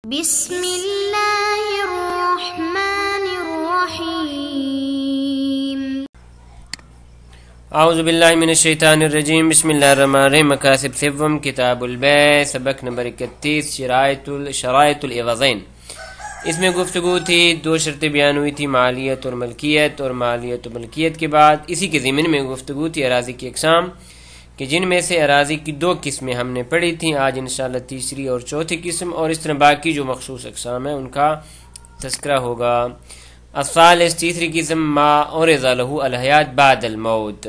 بسم اللہ الرحمن الرحیم۔ اعوذ باللہ من الشیطان الرجیم، بسم اللہ الرحمن الرحیم۔ مقاصد سوم، کتاب البیع، سبق نمبر 31، شرائط العوضین۔ اس میں گفتگو تھی، دو شرطیں بیان ہوئی تھی، مالیت اور ملکیت، اور مالیت و ملکیت کے بعد اسی کے ضمن میں گفتگو تھی اراضی کی اقسام، کہ جن میں سے اراضی کی دو قسمیں ہم نے پڑھی تھیں، آج انشاءاللہ تیسری اور چوتھی قسم، اور اس طرح باقی جو مخصوص اقسام ہیں ان کا تذکرہ ہوگا۔ الثالث، تیسری قسم، ما عرض له الحیات بعد الموت،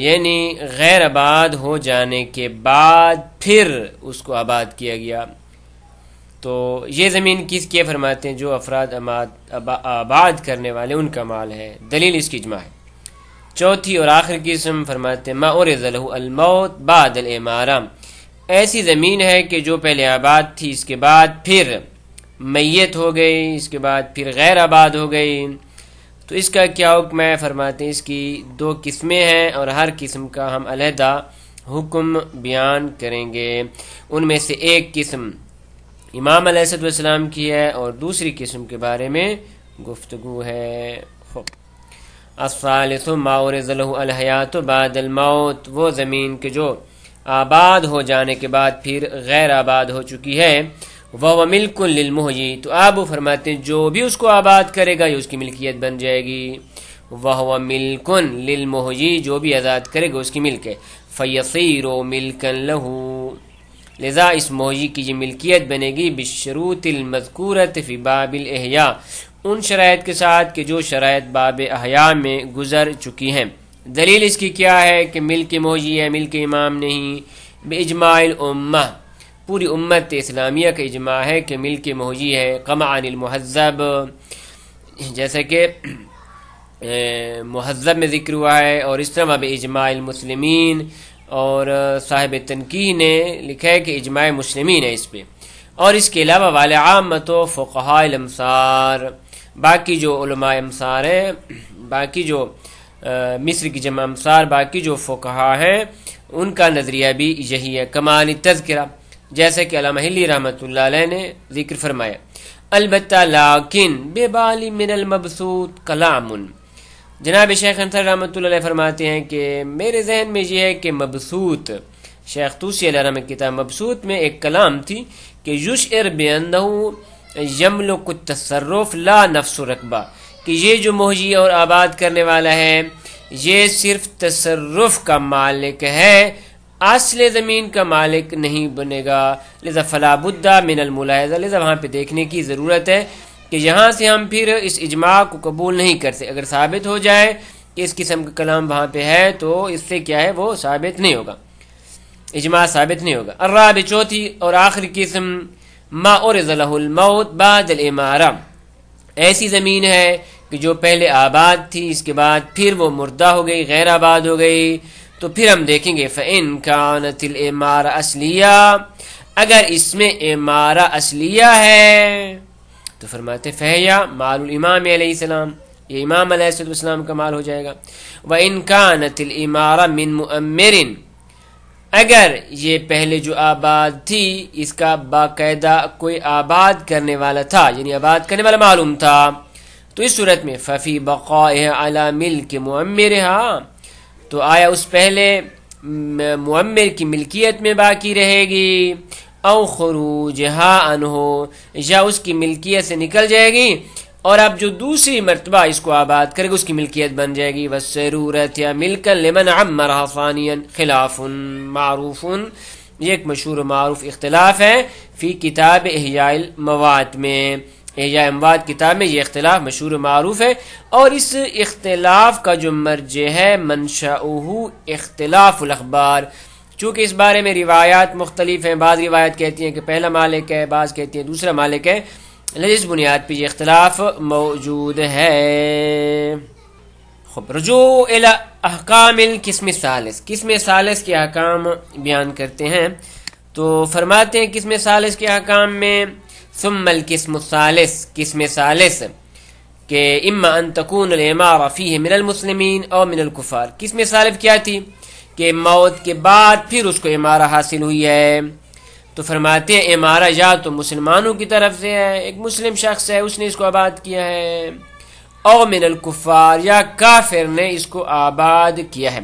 یعنی غیر آباد ہو جانے کے بعد پھر اس کو آباد کیا گیا۔ تو یہ زمین کس کے فرماتے ہیں؟ جو افراد آباد کرنے والے ان کا مال ہے، دلیل اس کی اجماع ہے۔ چوتھی اور آخری قسم فرماتے ہیں ما عرض له الموت بعد الامارہ، ایسی زمین ہے کہ جو پہلے آباد تھی، اس کے بعد پھر میت ہو گئی، اس کے بعد پھر غیر آباد ہو گئی، تو اس کا کیا حکم ہے؟ فرماتے ہیں اس کی دو قسمیں ہیں، اور ہر قسم کا ہم علیحدہ حکم بیان کریں گے۔ ان میں سے ایک قسم امام علیہ السلام کی ہے، اور دوسری قسم کے بارے میں گفتگو ہے۔ الثالث ما عرض له الحیات بعد الموت، وہ زمین کے جو آباد ہو جانے کے بعد پھر غیر آباد ہو چکی ہے، وہ ملک للمحیی، تو آپ وہ فرماتے ہیں جو بھی اس کو آباد کرے گا یہ اس کی ملکیت بن جائے گی۔ وہ ملک للمحیی، جو بھی آزاد کرے گا اس کی ملک ہے۔ فیصیر ملکا له، لذا اس محیی کی یہ ملکیت بنے گی بالشروط المذکورۃ فی باب الاحیاء، ان شرائط کے ساتھ کہ جو شرائط باب احیاء میں گزر چکی ہیں۔ دلیل اس کی کیا ہے کہ ملک محیی ہے، ملک امام نہیں؟ باجماع الامہ، پوری امت اسلامیہ کا اجماع ہے کہ ملک محیی ہے۔ قمع عن المہذب، جیسا کہ مہذب میں ذکر ہوا ہے، اور اس طرح باجماع المسلمین، اور صاحب تنقیح نے لکھا ہے کہ اجماع مسلمین ہے اس پہ، اور اس کے علاوہ والے عامت و فقہاء الامصار، باقی جو علماء امصار ہیں، باقی جو مصر کی جمع امصار، باقی جو فقہاء ہیں، ان کا نظریہ بھی یہی ہے۔ کمال تذکرہ، جیسا کہ علامہ حلی رحمۃ اللہ علیہ نے ذکر فرمایا۔ البتہ لیکن بے بالی من المبسوط کلام، جناب شیخ انصاری رحمۃ اللہ علیہ فرماتے ہیں کہ میرے ذہن میں یہ ہے کہ مبسوط، شیخ طوسی علیہ رحمۃ کتاب مبسوط میں ایک کلام تھی کہ یشعر بأنہ یملک التصرف لا نفس رقبہ، کہ یہ جو محیی اور آباد کرنے والا ہے یہ صرف تصرف کا مالک ہے، اصل زمین کا مالک نہیں بنے گا۔ لذا فلا بد من الملاحظہ، لذا وہاں پہ دیکھنے کی ضرورت ہے کہ یہاں سے ہم پھر اس اجماع کو قبول نہیں کرتے۔ اگر ثابت ہو جائے کہ اس قسم کا کلام وہاں پہ ہے تو اس سے کیا ہے، وہ ثابت نہیں ہوگا، اجماع ثابت نہیں ہوگا۔ الرابع، چوتھی اور آخری قسم، ما عرض له الموت بعد الامارہ، ایسی زمین ہے کہ جو پہلے آباد تھی، اس کے بعد پھر وہ مردہ ہو گئی، غیر آباد ہو گئی، تو پھر ہم دیکھیں گے فإن كانت الامارہ اصلیہ، اگر اس میں امارہ اصلیہ ہے تو فرماتے فہیا مال الامام علیہ السلام، یہ امام علیہ السلام کا مال ہو جائے گا۔ وإن كانت الامارہ من مؤمر، اگر یہ پہلے جو آباد تھی اس کا باقاعدہ کوئی آباد کرنے والا تھا، یعنی آباد کرنے والا معلوم تھا، تو اس صورت میں ففی بقائها علی ملک معمرها، تو آیا اس پہلے معمر کی ملکیت میں باقی رہے گی، او خروجها عنہ، یا اس کی ملکیت سے نکل جائے گی، اور اب جو دوسری مرتبہ اس کو آباد کرے گا اس کی ملکیت بن جائے گی۔ وَالسَّرُورَةِ مِلْكًا لِمَنْ عَمَّرَهَا ثَانِيًا خلاف معروف، یہ ایک مشہور و معروف اختلاف ہے فی کتاب احیاء المواد میں، احیاء اموات کتاب میں یہ اختلاف مشہور و معروف ہے، اور اس اختلاف کا جو مرجع ہے منشأہ اختلاف الاخبار، چونکہ اس بارے میں روایات مختلف ہیں، بعض روایت کہتی ہیں کہ پہلا مالک ہے، بعض کہتی ہیں دوسرا مالک ہے، اس بنیاد پہ یہ اختلاف موجود ہے۔ رجوع الی احکام القسم الثالث، قسم ثالث کے احکام بیان کرتے ہیں، تو فرماتے ہیں قسم ثالث کے احکام میں ثم القسم الثالث، قسم ثالث کہ اما ان تکون الامارہ فیہ من المسلمین او من الکفار، قسم ثالث کیا تھی کہ موت کے بعد پھر اس کو امارہ حاصل ہوئی ہے، تو فرماتے ہیں امارہ یا تو مسلمانوں کی طرف سے ہے، ایک مسلم شخص ہے اس نے اس کو آباد کیا ہے، او من الکفار یا کافر نے اس کو آباد کیا ہے۔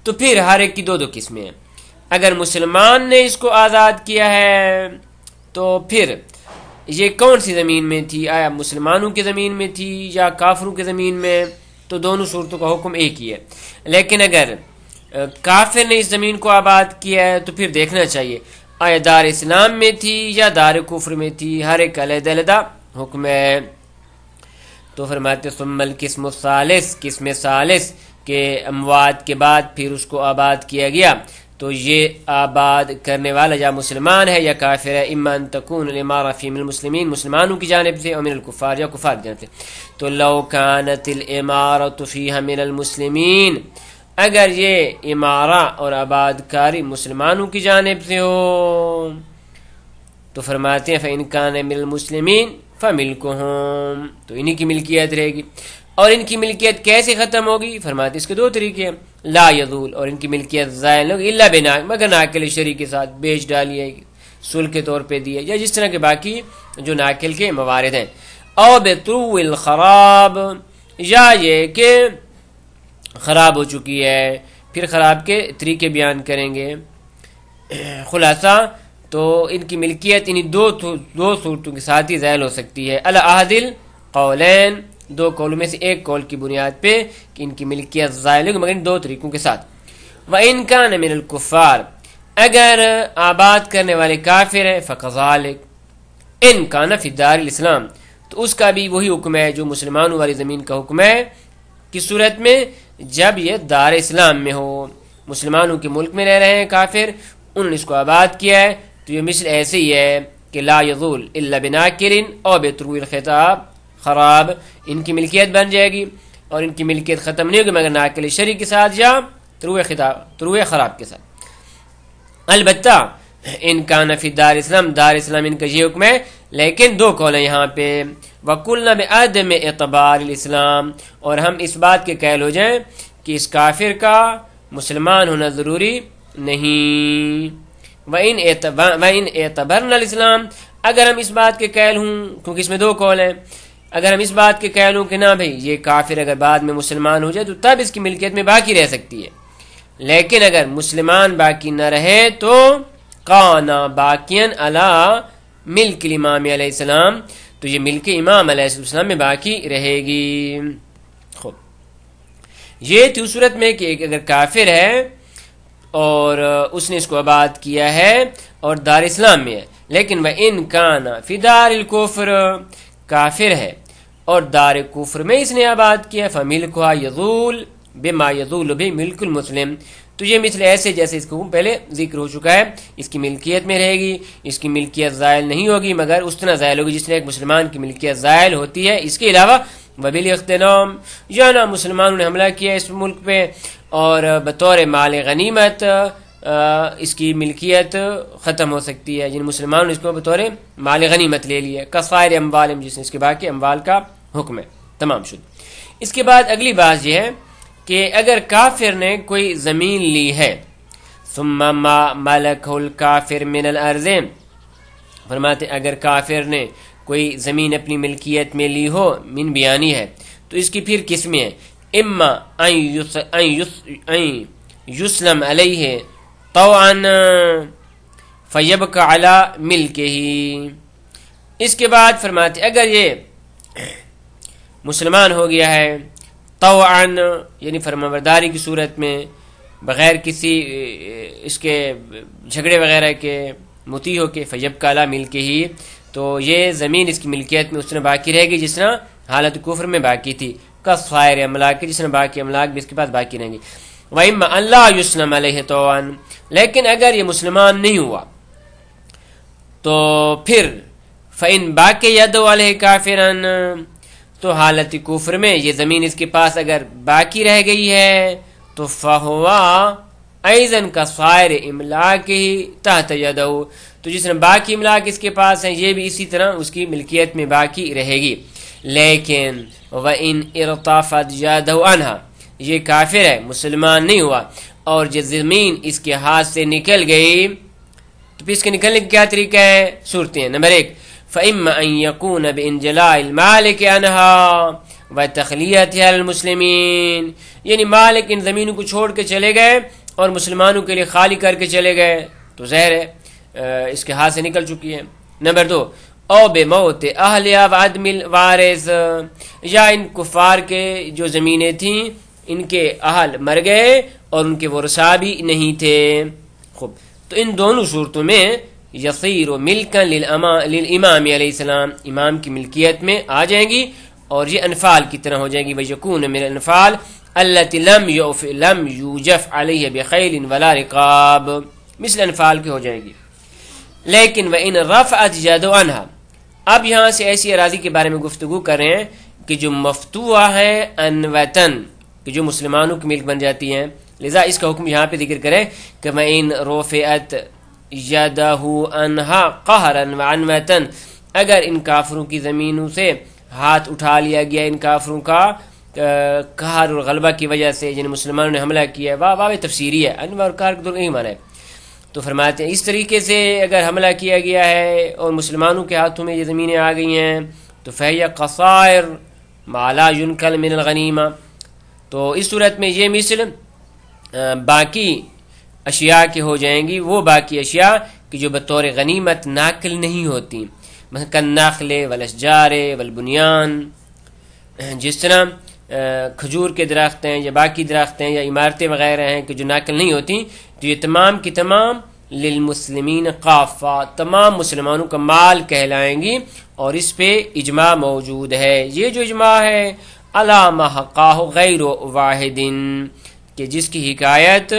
تو پھر ہر ایک کی دو قسمیں ہیں۔ اگر مسلمان نے اس کو آزاد کیا ہے تو پھر یہ کون سی زمین میں تھی؟ آیا مسلمانوں کی زمین میں تھی یا کافروں کی زمین میں؟ تو دونوں صورتوں کا حکم ایک ہی ہے۔ لیکن اگر کافر نے اس زمین کو آباد کیا ہے تو پھر دیکھنا چاہیے آیا دار اسلام میں تھی یا دار کفر میں تھی، ہر ایک علیحدہ علیحدہ حکم ہے۔ تو فرماتے ثم القسم الثالث، قسم ثالث کہ اموات کے بعد پھر اس کو آباد کیا گیا، تو یہ آباد کرنے والا یا مسلمان ہے یا کافر ہے، اما ان تکون الامارہ فی من المسلمین، مسلمانوں کی جانب سے، اور من الکفار یا کفار کی جانب سے۔ تو لو کانت الامارۃ فیہا من المسلمین، اگر یہ امارہ اور آباد کاری مسلمانوں کی جانب سے ہو تو فرماتے ہیں فإن کان من المسلمین فملکہم، تو انہی کی ملکیت رہے گی۔ اور ان کی ملکیت کیسے ختم ہوگی؟ فرماتے اس کے دو طریقے ہیں، لا یذول، اور ان کی ملکیت زائل ہوگی الا بنا، مگر ناقل شریع کے ساتھ بیچ ڈالیے، سل کے طور پہ دیے، یا جس طرح کے باقی جو ناقل کے موارد ہیں، او بطرو الخراب، یا یہ کہ خراب ہو چکی ہے۔ پھر خراب کے طریقے بیان کریں گے۔ خلاصہ تو ان کی ملکیت انہی دو صورتوں کے ساتھ ہی زائل ہو سکتی ہے، علی احد القولین، دو قولوں میں سے ایک قول کی بنیاد پہ کہ ان کی ملکیت زائل ہوگی، مگر ان دو طریقوں کے ساتھ۔ وَإِن كَانَ مِنَ الْكُفَّارِ، اگر آباد کرنے والے کافر ہیں، فَكَذَلِكَ إِن كَانَ فِي دَارِ الْإِسْلَامِ، تو اس کا بھی وہی حکم ہے جو مسلمانوں والی زمین کا حکم ہے، کس صورت میں؟ جب یہ دار اسلام میں ہو، مسلمانوں کے ملک میں رہ رہے ہیں کافر، انہوں نے اس کو آباد کیا ہے، تو یہ مثل ایسے ہی ہے کہ لا یذول الا بناکر او بطروء الخطاب خراب، ان کی ملکیت بن جائے گی، اور ان کی ملکیت ختم نہیں ہوگی مگر ناقل شریع کے ساتھ یا طروع خراب کے ساتھ۔ البتہ ان کان فی دار اسلام، دار اسلام ان کا یہ حکم ہے، لیکن دو قول ہیں یہاں پہ، وَقُلْنَا بِعَدْمِ اعتبار الاسلام، اور ہم اس بات کے قائل ہو جائیں کہ اس کافر کا مسلمان ہونا ضروری نہیں۔ وَإِنْ اعتبرنا الاسلام، اگر ہم اس بات کے قائل ہوں، کیونکہ اس میں دو قول ہیں، اگر ہم اس بات کے قائل ہوں کہ نہ بھئی یہ کافر اگر بعد میں مسلمان ہو جائے تو تب اس کی ملکیت میں باقی رہ سکتی ہے، لیکن اگر مسلمان باقی نہ رہے تو قانا باقین علی ملک الامام علیہ السلام، تو یہ ملک امام علیہ السلام میں باقی رہے گی۔ خوب، یہ تھی صورت میں کہ اگر کافر ہے اور اس نے اس کو آباد کیا ہے اور دار اسلام میں ہے، لیکن وَإِن كَانَ فِي دَارِ الْكُفْرِ، کافر ہے اور دار کفر میں اس نے آباد کیا، فَمِلْكُهَا يَذُولُ بِمَا يَذُولُ بِهِ مِلْكُ الْمُسْلِمِ، تو یہ مثل ایسے جیسے اس کو پہلے ذکر ہو چکا ہے، اس کی ملکیت میں رہے گی، اس کی ملکیت زائل نہیں ہوگی مگر اس طرح زائل ہوگی جس نے ایک مسلمان کی ملکیت زائل ہوتی ہے۔ اس کے علاوہ وَبِالْاِخْتِنَامِ، یا نہ مسلمانوں نے حملہ کیا اس ملک پہ اور بطور مال غنیمت اس کی ملکیت ختم ہو سکتی ہے، جن مسلمانوں نے اس کو بطور مال غنیمت لے لیا، کسائر اموال، جس نے اس کے باقی اموال کا حکم ہے، تمام شد۔ اس کے بعد اگلی بات یہ ہے کہ اگر کافر نے کوئی زمین لی ہے، ثم ما ملکہ الکافر من الارض، فرماتے اگر کافر نے کوئی زمین اپنی ملکیت میں لی ہو، من بیانی ہے، تو اس کی پھر قسمیں ہیں، اما ان یسلم علیہ طوعا فیبقى علی ملکہ، اس کے بعد فرماتے اگر یہ مسلمان ہو گیا ہے طوعا یعنی فرمانبرداری کی صورت میں، بغیر کسی اس کے جھگڑے وغیرہ کے مطیع ہو کے، فیبقى علی ملکہ، تو یہ زمین اس کی ملکیت میں اس طرح باقی رہے گی جس طرح حالت کفر میں باقی تھی، کسائر املاک کے، جس طرح باقی املاک بھی اس کے پاس باقی رہیں گی۔ وَإِمَّا أَن لَا يُسْلَمَ عَلَيْهِ طَوْعًا، لیکن اگر یہ مسلمان نہیں ہوا تو پھر فَإِن بَاقِيَ يَدُ عَلَيْهِ كَافِرًا، تو حالت کفر میں یہ زمین اس کے پاس اگر باقی رہ گئی ہے تو فَهُوَ أَيْضًا كَسَائِرِ إِمْلَاكِهِ تَحْتَ يَدِهِ، تو جس طرح باقی املاک اس کے پاس ہیں یہ بھی اسی طرح اس کی ملکیت میں باقی رہے گی۔ لیکن وَإِنْ اِرْتَافَتْ يَدَهُ عَنْهَا، یہ کافر ہے، مسلمان نہیں ہوا، اور جو زمین اس کے ہاتھ سے نکل گئی تو پھر اس کے نکلنے کا کیا طریقہ ہے؟ صورتیں. نمبر 1 فَإِمَّا أَن يَكُونَ بِإِنْجِلَاءِ الْمَالِكِ عَنْهَا وَتَخْلِيَتِهَا لِلْمُسْلِمِينَ، یعنی مالک ان زمینوں کو چھوڑ کے چلے گئے اور مسلمانوں کے لیے خالی کر کے چلے گئے تو ظاہر ہے اس کے ہاتھ سے نکل چکی ہے. نمبر 2 او بموت اہلیہ وعدم الوارث، یا ان کفار کے جو زمینیں تھیں ان کے اہل مر گئے اور ان کے ورثاء بھی نہیں تھے. خوب، تو ان دونوں صورتوں میں یصیر ملکا للامام علیہ السلام، امام کی ملکیت میں آ جائیں گی اور یہ انفال کی طرح ہو جائیں گی. وَيَكُونَ مِنَ الْأَنْفَالِ الَّتِي لَمْ يُوجَفْ عَلَيْهَ بِخَيْلٍ وَلَا رِقَابٍ، مثل انفال کی ہو جائے گی. لیکن وَإِنْ رَفَعَتْ جَدُ عَنْهَا، اب یہاں سے ایسی اراضی کے بارے میں گفتگو کر رہے ہیں کہ جو مفتوح ہے ان وطن، کہ جو مسلمانوں کی ملک بن جاتی ہیں. لذا اس کا حکم یہاں پہ ذکر کریں کہ وَإِنْ رُفِعَتْ يَدَهُ عَنْهَا قَهْرًا وَعَنْ وَطَنٍ، اگر ان کافروں کی زمینوں سے ہاتھ اٹھا لیا گیا ان کافروں کا قہر اور غلبہ کی وجہ سے، جن مسلمانوں نے حملہ کیا ہے. واو تفسیری ہے، انواع اور قہر کا یہی معنی ہے. تو فرماتے ہیں اس طریقے سے اگر حملہ کیا گیا ہے اور مسلمانوں کے ہاتھوں میں یہ زمینیں آ گئی ہیں تو فَهِيَ قَصَائِرُ مَا لَا يُنْكَلُ مِنَ الْغَنِيمَةِ، تو اس صورت میں یہ مثل باقی اشیاء کے ہو جائیں گی، وہ باقی اشیاء کہ جو بطور غنیمت ناقل نہیں ہوتی، مثلا کالنخل والاشجار والبنیان، جس طرح کھجور کے درخت ہیں یا باقی درخت ہیں یا عمارتیں وغیرہ ہیں کہ جو ناقل نہیں ہوتی، تو یہ تمام کی تمام للمسلمین قافہ، تمام مسلمانوں کا مال کہلائیں گی. اور اس پہ اجماع موجود ہے. یہ جو اجماع ہے علی ما حقاہ غیر واحد، کہ جس کی حکایت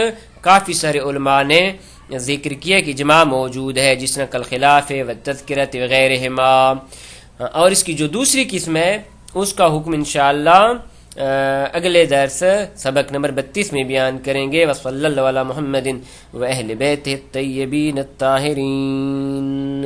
کافی سارے علماء نے ذکر کیا کہ اجماع موجود ہے، جس طرح کالخلاف والتذکرۃ وغیرہما. اور اس کی جو دوسری قسم ہے اس کا حکم انشاءاللہ اگلے درس سبق نمبر 32 میں بیان کریں گے. وصلی اللہ علی محمد و اہل بیتہ الطیبین الطاہرین.